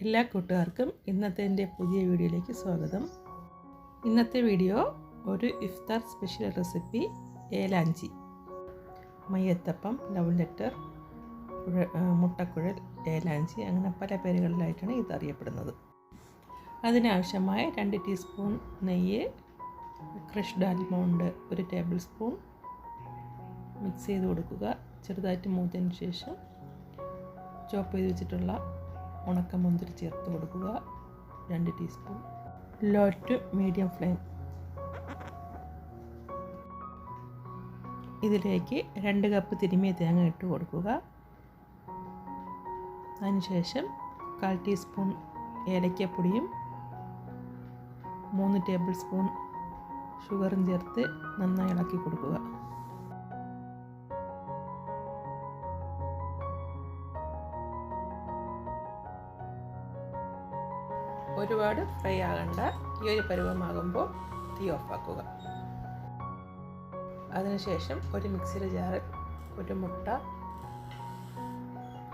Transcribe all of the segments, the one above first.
എല്ലാ കൂട്ടുകാർക്കും ഇന്നത്തെ എൻ്റെ പുതിയ വീഡിയോയിലേക്ക് സ്വാഗതം. ഇന്നത്തെ വീഡിയോ ഒരു ഇഫ്താർ സ്പെഷ്യൽ റെസിപ്പി ഏലാഞ്ചി, മയ്യത്തപ്പം, ലവ് ലെറ്റർ, മുട്ടക്കുഴൽ, ഏലാഞ്ചി അങ്ങനെ പല പേരുകളിലായിട്ടാണ് ഇത് അറിയപ്പെടുന്നത്. അതിനാവശ്യമായ 2 ടീസ്പൂൺ നെയ്യ്, ക്രഷ്ഡ് ആൽമോണ്ട് 1 ടേബിൾ സ്പൂൺ മിക്സ് ചെയ്ത് കൊടുക്കുക. ചെറുതായിട്ട് മൂത്തതിന് ശേഷം ചോപ്പ് ചെയ്ത് വെച്ചിട്ടുള്ള ഉണക്കമുന്തിരി ചേർത്ത് കൊടുക്കുക. 2 teaspoon. Low to medium flame. ഇതിലേക്ക് 2 കപ്പ് തിരുമിയ തേങ്ങ ഇട്ട് കൊടുക്കുക. അതിനുശേഷം 1/4 ടീസ്പൂൺ ഏലക്കപ്പൊടിയും 3 ടേബിൾ സ്പൂൺ ഷുഗറും ചേർത്ത് നന്നായി ഇളക്കി കൊടുക്കുക. ഒരുപാട് ഫ്രൈ ആകണ്ട. ഈ ഒരു പരുവമാകുമ്പോൾ തീ ഓഫാക്കുക. അതിനുശേഷം ഒരു മിക്സിയുടെ ജാറിൽ 1 മുട്ട,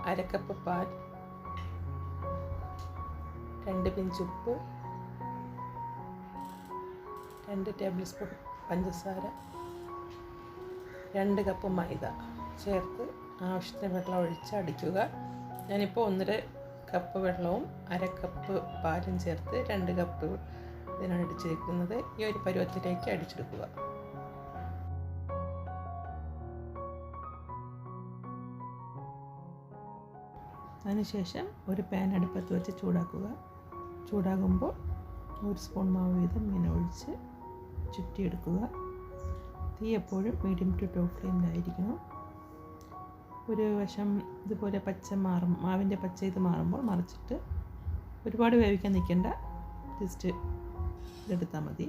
1/2 കപ്പ് പാൽ, 2 പിഞ്ച് ഉപ്പ്, 2 ടേബിൾ സ്പൂൺ പഞ്ചസാര, 2 കപ്പ് മൈദ ചേർത്ത് ആവശ്യത്തിന് വെള്ളം ഒഴിച്ച് അടിക്കുക. ഞാനിപ്പോൾ 1.5 കപ്പ് വെള്ളവും 1/2 കപ്പ് പാലും ചേർത്ത് 2 കപ്പ് ഇതിനാണ് അടിച്ചെടുക്കുന്നത്. ഈ ഒരു പരുവത്തിലേക്ക് അടിച്ചെടുക്കുക. അതിനുശേഷം ഒരു പാൻ അടുപ്പത്ത് വെച്ച് ചൂടാക്കുക. ചൂടാകുമ്പോൾ 1 സ്പൂൺ മാവ് വീതം ഇങ്ങനെ ഒഴിച്ച് ചുറ്റിയെടുക്കുക. തീ എപ്പോഴും മീഡിയം ടു ലോ ഫ്ലെയിമിലായിരിക്കണം. ഒരു വശം ഇതുപോലെ മാവിൻ്റെ പച്ച ഇത് മാറുമ്പോൾ മറിച്ചിട്ട് ഒരുപാട് വേവിക്കാൻ നിൽക്കേണ്ട, ജസ്റ്റ് ഇതെടുത്താൽ മതി.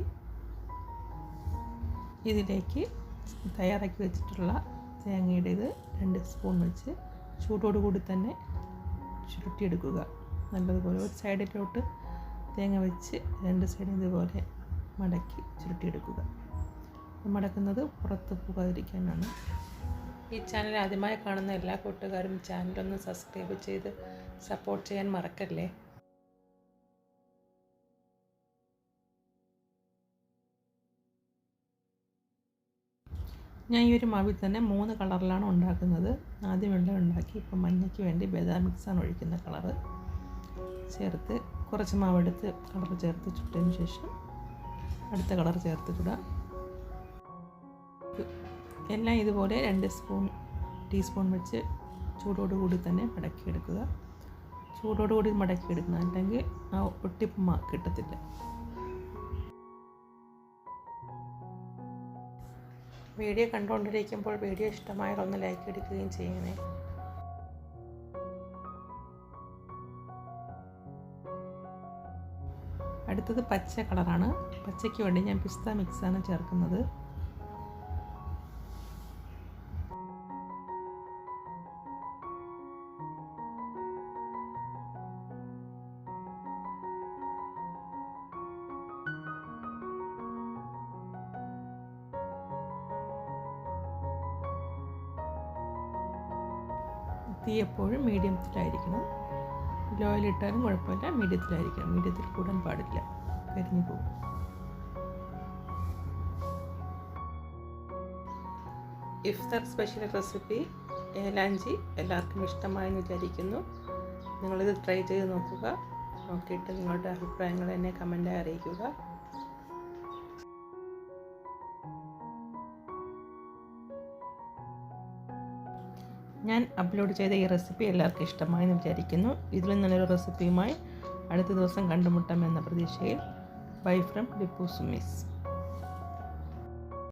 ഇതിലേക്ക് തയ്യാറാക്കി വെച്ചിട്ടുള്ള തേങ്ങയുടെ ഇത് 2 സ്പൂൺ വെച്ച് ചൂടോടുകൂടി തന്നെ ചുരുട്ടിയെടുക്കുക. നല്ലതുപോലെ ഒരു സൈഡിലോട്ട് തേങ്ങ വെച്ച് 2 സൈഡും ഇതുപോലെ മടക്കി ചുരുട്ടിയെടുക്കുക. മടക്കുന്നത് പുറത്ത് പോകാതിരിക്കാനാണ്. ഈ ചാനൽ ആദ്യമായി കാണുന്ന എല്ലാ കൂട്ടുകാരും ചാനലൊന്ന് സബ്സ്ക്രൈബ് ചെയ്ത് സപ്പോർട്ട് ചെയ്യാൻ മറക്കല്ലേ. ഞാൻ ഈ ഒരു മാവിൽ തന്നെ 3 കളറിലാണ് ഉണ്ടാക്കുന്നത്. ആദ്യം വെള്ള ഉണ്ടാക്കി, ഇപ്പം മഞ്ഞയ്ക്ക് വേണ്ടി ബദാം മിക്സാണ് ഒഴിക്കുന്ന കളറ് ചേർത്ത് കുറച്ച് മാവെടുത്ത് കളർ ചേർത്ത് ചുട്ടതിന് ശേഷം അടുത്ത കളർ ചേർത്ത് ചുടാം. എല്ലാം ഇതുപോലെ 2 ടീസ്പൂൺ വെച്ച് ചൂടോടുകൂടി തന്നെ മടക്കിയെടുക്കുക. ചൂടോടുകൂടി മടക്കിയെടുക്കണം, അല്ലെങ്കിൽ ആ ഒട്ടിപ്പ് കിട്ടത്തില്ല. വീഡിയോ കണ്ടുകൊണ്ടിരിക്കുമ്പോൾ വീഡിയോ ഇഷ്ടമായാൽ ഒന്ന് ലൈക്ക് അടിക്കുകയും ചെയ്യണേ. അടുത്തത് പച്ച കളറാണ്. പച്ചയ്ക്ക് വേണ്ടി ഞാൻ പിസ്ത മിക്സാണ് ചേർക്കുന്നത്. തീ എപ്പോഴും മീഡിയത്തിലായിരിക്കണം. ലോയിലിട്ടാലും കുഴപ്പമില്ല, മീഡിയത്തിലായിരിക്കണം. മീഡിയത്തിൽ കൂടാൻ പാടില്ല, കരിഞ്ഞു പോകും. ഇഫ്താർ സ്പെഷ്യൽ റെസിപ്പി ഏലാഞ്ചി എല്ലാവർക്കും ഇഷ്ടമായെന്ന് വിചാരിക്കുന്നു. നിങ്ങളിത് ട്രൈ ചെയ്ത് നോക്കുക. നോക്കിയിട്ട് നിങ്ങളുടെ അഭിപ്രായങ്ങൾ എന്നെ കമൻറ്റായി അറിയിക്കുക. ഞാൻ അപ്ലോഡ് ചെയ്ത ഈ റെസിപ്പി എല്ലാവർക്കും ഇഷ്ടമായെന്ന് വിചാരിക്കുന്നു. ഇതിലും നല്ലൊരു റെസിപ്പിയുമായി അടുത്ത ദിവസം കണ്ടുമുട്ടാമെന്ന പ്രതീക്ഷയിൽ. Bye from Lippu Sumi's.